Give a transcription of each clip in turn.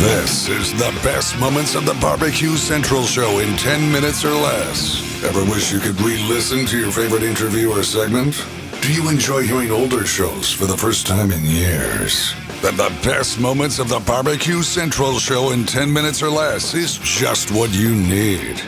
This is the best moments of the BBQ Central Show in 10 minutes or less. Ever wish you could re-listen to your favorite interview or segment? Do you enjoy hearing older shows for the first time in years? Then the best moments of the BBQ Central Show in 10 minutes or less is just what you need.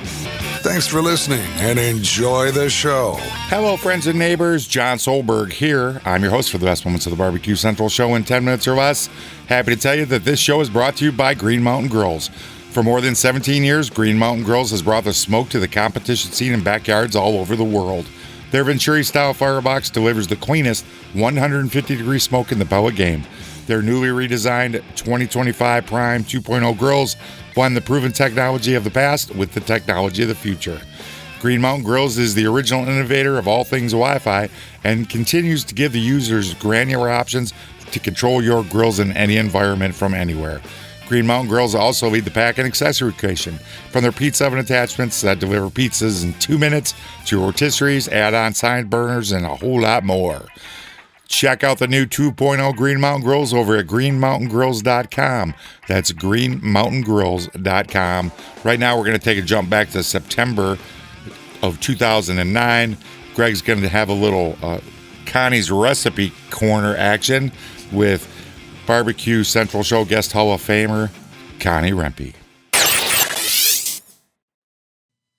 Thanks for listening and enjoy the show. Hello, friends and neighbors. John Solberg here. I'm your host for the best moments of the BBQ Central Show in 10 minutes or less. Happy to tell you that this show is brought to you by Green Mountain Grills. For more than 17 years, Green Mountain Grills has brought the smoke to the competition scene in backyards all over the world. Their Venturi-style firebox delivers the cleanest 150-degree smoke in the pellet game. Their newly redesigned 2025 Prime 2.0 grills blend the proven technology of the past with the technology of the future. Green Mountain Grills is the original innovator of all things Wi-Fi and continues to give the users granular options to control your grills in any environment from anywhere. Green Mountain Grills also lead the pack in accessory creation, from their pizza oven attachments that deliver pizzas in 2 minutes to rotisseries, add-on side burners, and a whole lot more. Check out the new 2.0 Green Mountain Grills over at greenmountaingrills.com. That's greenmountaingrills.com. Right now, we're going to take a jump back to September of 2009. Greg's going to have a little Connie's Recipe Corner action with BBQ Central Show guest Hall of Famer Connie Rempe.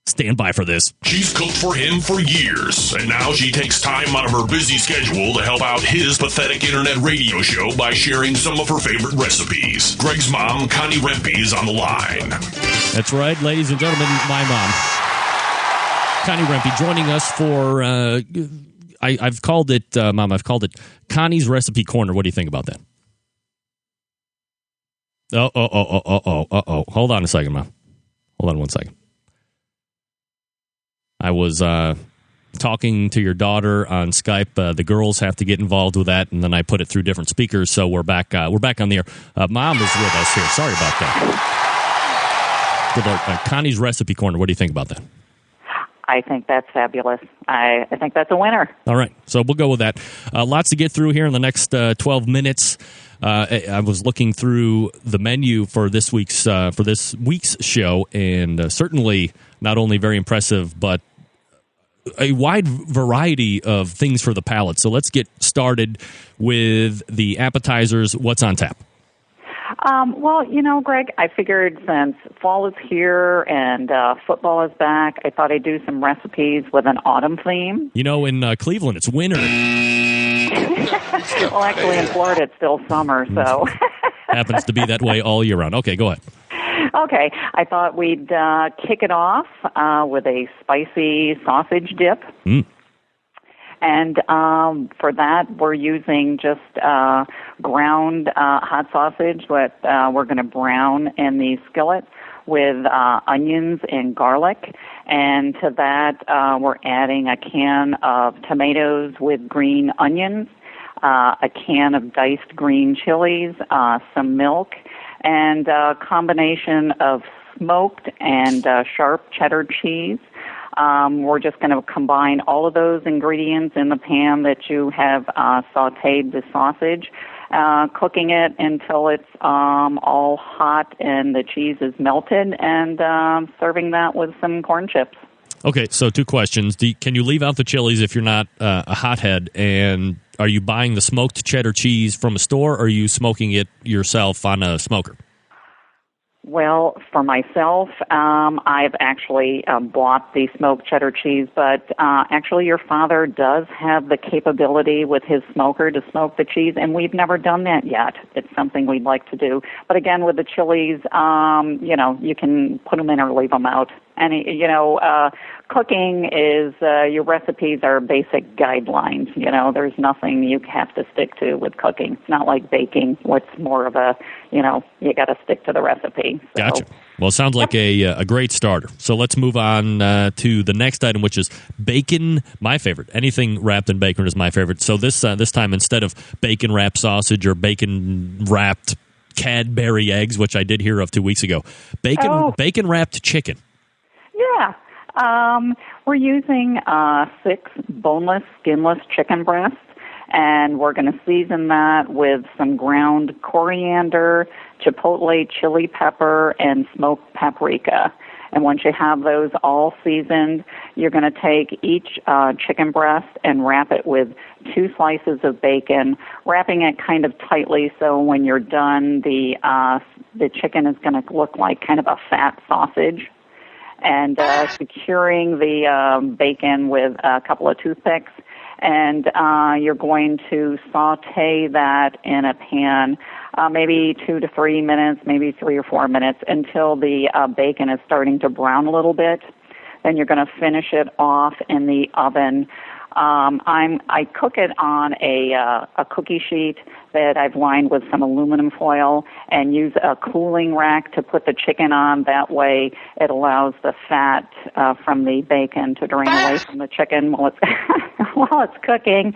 Stand by for this. She's cooked for him for years, and now she takes time out of her busy schedule to help out his pathetic internet radio show by sharing some of her favorite recipes. Greg's mom, Connie Rempe, is on the line. That's right, ladies and gentlemen, my mom, Connie Rempe, joining us for, I've called it, Mom, I've called it Connie's Recipe Corner. What do you think about that? Hold on a second, Mom. Hold on one second. I was talking to your daughter on Skype. The girls have to get involved with that, and then I put it through different speakers, so we're back on the air. Mom is with us here. Sorry about that. Good luck. Connie's Recipe Corner. What do you think about that? I think that's fabulous. I think that's a winner. All right, so we'll go with that. Lots to get through here in the next 12 minutes. I was looking through the menu for this week's show, and certainly not only very impressive, but a wide variety of things for the palate. So let's get started with the appetizers. What's on tap? Well, Greg, I figured since fall is here and football is back, I thought I'd do some recipes with an autumn theme. In Cleveland, it's winter. Well, actually, in Florida, it's still summer, so. Happens to be that way all year round. Okay, go ahead. Okay, I thought we'd kick it off with a spicy sausage dip. And for that, we're using just ground hot sausage that we're going to brown in the skillet with onions and garlic. And to that, we're adding a can of tomatoes with green onions, a can of diced green chilies, some milk, and a combination of smoked and sharp cheddar cheese. We're just going to combine all of those ingredients in the pan that you have sautéed the sausage, cooking it until it's all hot and the cheese is melted, and serving that with some corn chips. Okay, so two questions. Can you leave out the chilies if you're not a hothead? And are you buying the smoked cheddar cheese from a store, or are you smoking it yourself on a smoker? Well, for myself, I've actually bought the smoked cheddar cheese, but actually your father does have the capability with his smoker to smoke the cheese, and we've never done that yet. It's something we'd like to do. But again, with the chilies, you can put them in or leave them out. And, cooking is, your recipes are basic guidelines. There's nothing you have to stick to with cooking. It's not like baking. What's more of a, you got to stick to the recipe. So. Gotcha. Well, it sounds like a great starter. So let's move on to the next item, which is bacon. My favorite. Anything wrapped in bacon is my favorite. So this time, instead of bacon wrapped sausage or bacon wrapped Cadbury eggs, which I did hear of 2 weeks ago, bacon wrapped chicken. Yeah. We're using 6 boneless, skinless chicken breasts, And we're going to season that with some ground coriander, chipotle, chili pepper, and smoked paprika. And once you have those all seasoned, you're going to take each chicken breast and wrap it with 2 slices of bacon, wrapping it kind of tightly so when you're done, the chicken is going to look like kind of a fat sausage. And securing the bacon with a couple of toothpicks. And you're going to saute that in a pan, maybe 2 to 3 minutes, maybe 3 or 4 minutes, until the bacon is starting to brown a little bit. Then you're going to finish it off in the oven. I cook it on a cookie sheet that I've lined with some aluminum foil and use a cooling rack to put the chicken on. That way it allows the fat from the bacon to drain away from the chicken while it's cooking.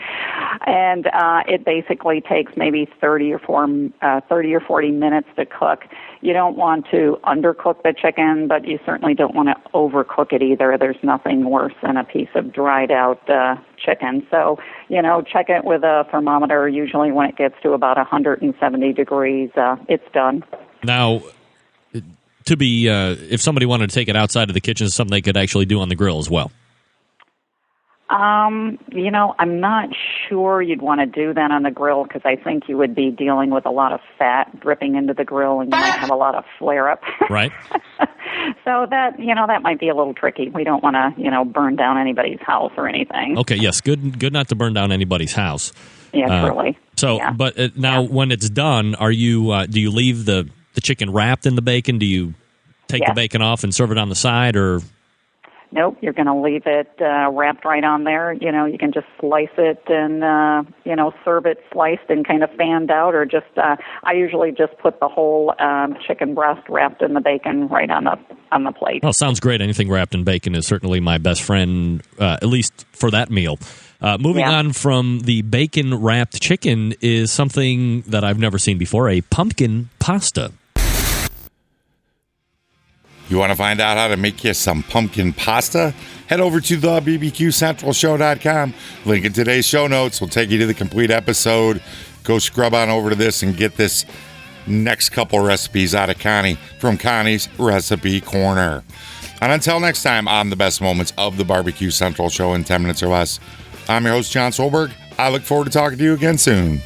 And it basically takes maybe 30 or 40 minutes to cook. You don't want to undercook the chicken, but you certainly don't want to overcook it either. There's nothing worse than a piece of dried out chicken. So, check it with a thermometer. Usually when it gets to about 170 degrees, it's done. Now, if somebody wanted to take it outside of the kitchen, it's something they could actually do on the grill as well. I'm not sure you'd want to do that on the grill because I think you would be dealing with a lot of fat dripping into the grill and you might have a lot of flare-up. Right. So that might be a little tricky. We don't want to, burn down anybody's house or anything. Okay, yes, good not to burn down anybody's house. Yeah, really. So, yeah. But now when it's done, do you leave the chicken wrapped in the bacon? Do you take the bacon off and serve it on the side, or? Nope, you're going to leave it wrapped right on there. You can just slice it and, serve it sliced and kind of fanned out, or just, I usually just put the whole chicken breast wrapped in the bacon right on the plate. Well, sounds great. Anything wrapped in bacon is certainly my best friend, at least for that meal. Moving on from the bacon-wrapped chicken is something that I've never seen before, a pumpkin pasta. You want to find out how to make you some pumpkin pasta? Head over to the BBQCentralShow.com. Link in today's show notes will take you to the complete episode. Go scrub on over to this and get this next couple recipes out of Connie from Connie's Recipe Corner. And until next time on the best moments of the Barbecue Central Show in 10 minutes or less, I'm your host, John Solberg. I look forward to talking to you again soon.